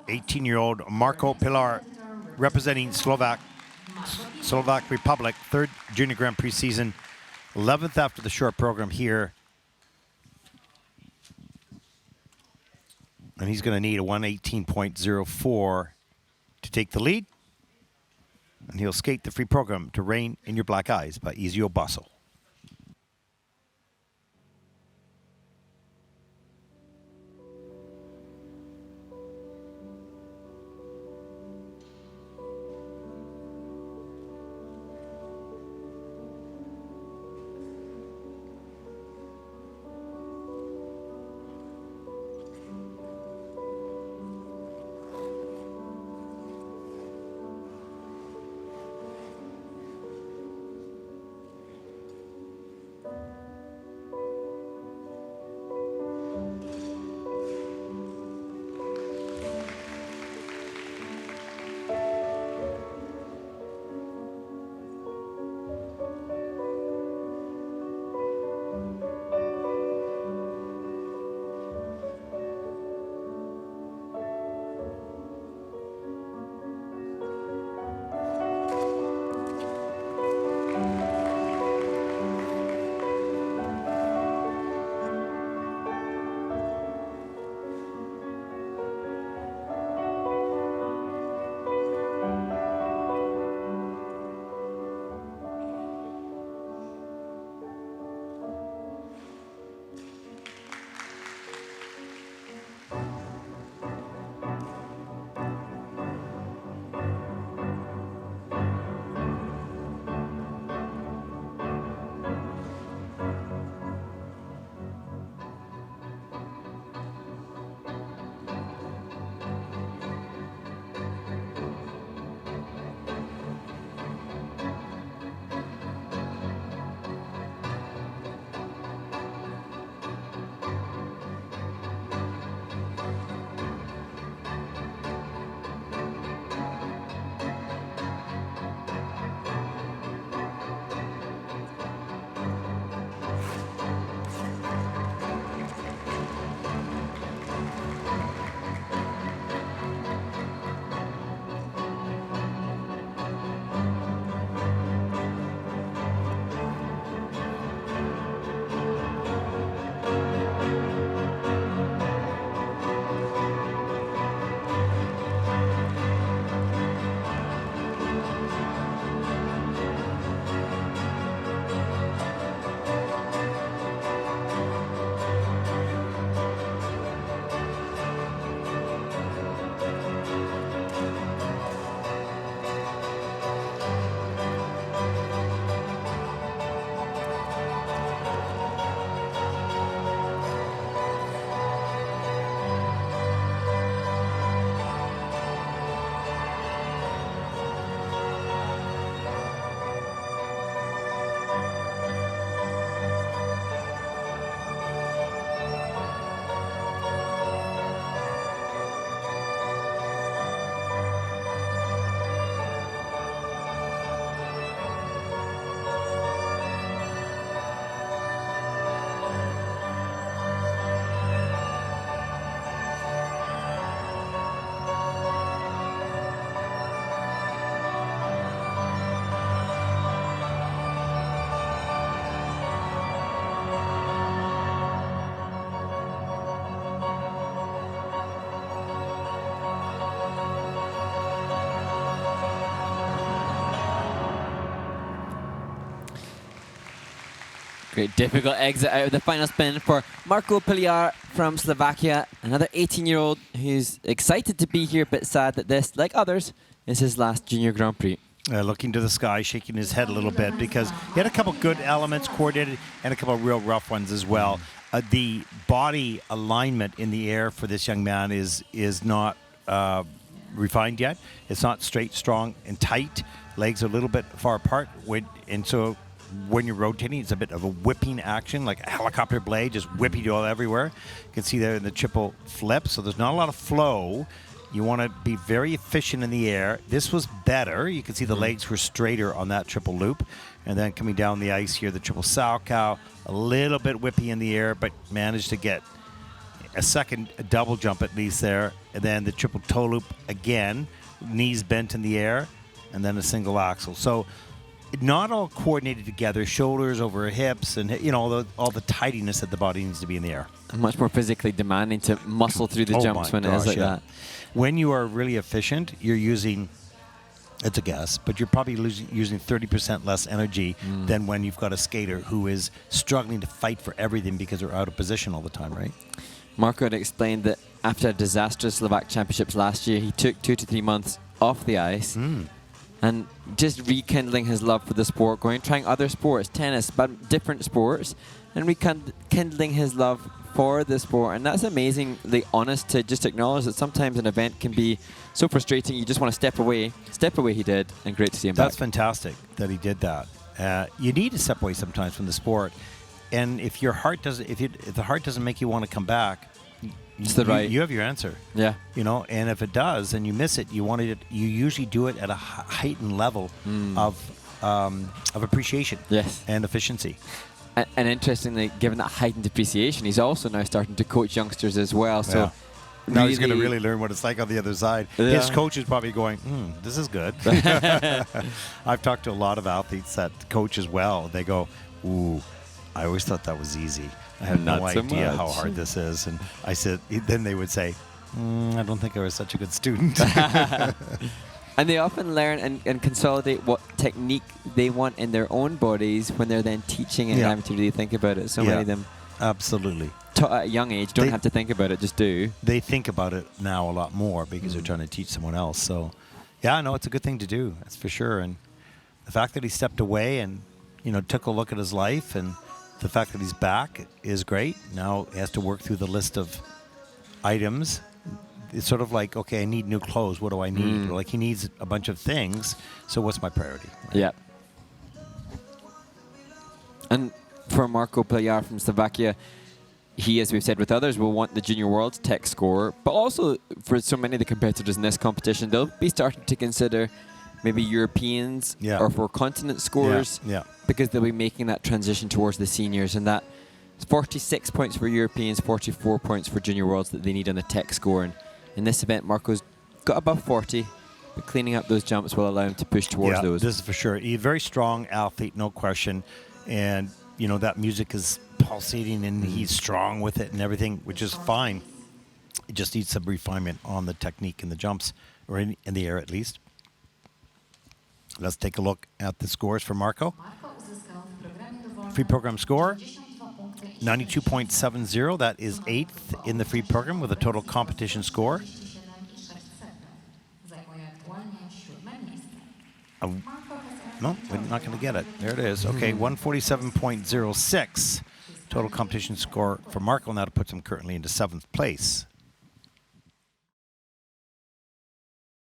18-year-old Marko PILIAR, representing Slovak Republic, third Junior Grand Prix season, 11th after the short program here. And he's going to need a 1:18.04 to take the lead. And he'll skate the free program to Rain in Your Black Eyes by Ezio Basso. Great difficult exit out of the final spin for Marko PILIAR from Slovakia, another 18-year-old who's excited to be here, but sad that this, like others, is his last Junior Grand Prix. Looking to the sky, shaking his head a little bit because he had a couple good elements coordinated and a couple real rough ones as well. The body alignment in the air for this young man is not refined yet. It's not straight, strong, and tight. Legs are a little bit far apart, and so when you're rotating, it's a bit of a whipping action, like a helicopter blade, just whipping you all everywhere. You can see there in the triple flip, so there's not a lot of flow. You want to be very efficient in the air. This was better. You can see the legs were straighter on that triple loop. And then coming down the ice here, the triple sow cow, a little bit whippy in the air, but managed to get a second double jump at least there. and then the triple toe loop again, knees bent in the air, and then a single axel. So not all coordinated together, shoulders over hips, and all the tidiness that the body needs to be in the air. Much more physically demanding to muscle through the jumps when it is like that. When you are really efficient, you're using, it's a guess, but you're probably using 30% less energy than when you've got a skater who is struggling to fight for everything because they're out of position all the time, right? Marko had explained that after a disastrous Slovak Championships last year, he took 2 to 3 months off the ice and just rekindling his love for the sport, trying other sports, tennis, but different sports, and rekindling his love for the sport. And that's amazingly honest to just acknowledge that sometimes an event can be so frustrating you just want to step away. Step away he did, and great to see him back. That's fantastic that he did that. You need to step away sometimes from the sport, and if your heart doesn't, if the heart doesn't make you want to come back, you have your answer. Yeah. And if it does and you miss it, you usually do it at a heightened level of appreciation and efficiency. And interestingly, given that heightened appreciation, he's also now starting to coach youngsters as well. So now he's going to really learn what it's like on the other side. Yeah. His coach is probably going, this is good. I've talked to a lot of athletes that coach as well. They go, ooh, I always thought that was easy. I had no idea how hard this is. And I said, then they would say, I don't think I was such a good student. And they often learn and consolidate what technique they want in their own bodies when they're then teaching and having to really think about it. So many of them absolutely taught at a young age don't have to think about it, just do. They think about it now a lot more because they're trying to teach someone else. So, yeah, no, it's a good thing to do, that's for sure. And the fact that he stepped away and, took a look at his life, and the fact that he's back is great. Now he has to work through the list of items. It's sort of like, okay, I need new clothes. What do I need? Like, he needs a bunch of things. So what's my priority? Right? Yeah. And for Marko PILIAR from Slovakia, he, as we've said with others, will want the Junior World Tech score. But also, for so many of the competitors in this competition, they'll be starting to consider maybe Europeans or for continent scores because they'll be making that transition towards the seniors. And that 46 points for Europeans, 44 points for Junior Worlds that they need on the tech score. And in this event, Marko's got above 40, but cleaning up those jumps will allow him to push towards those. This is for sure. He's a very strong athlete, no question. And, that music is pulsating and he's strong with it and everything, which is fine. It just needs some refinement on the technique in the jumps, or in the air at least. Let's take a look at the scores for Marko. Free program score, 92.70. That is 8th in the free program with a total competition score. No, we're not going to get it. There it is. Okay, 147.06 total competition score for Marko, and that puts him currently into 7th place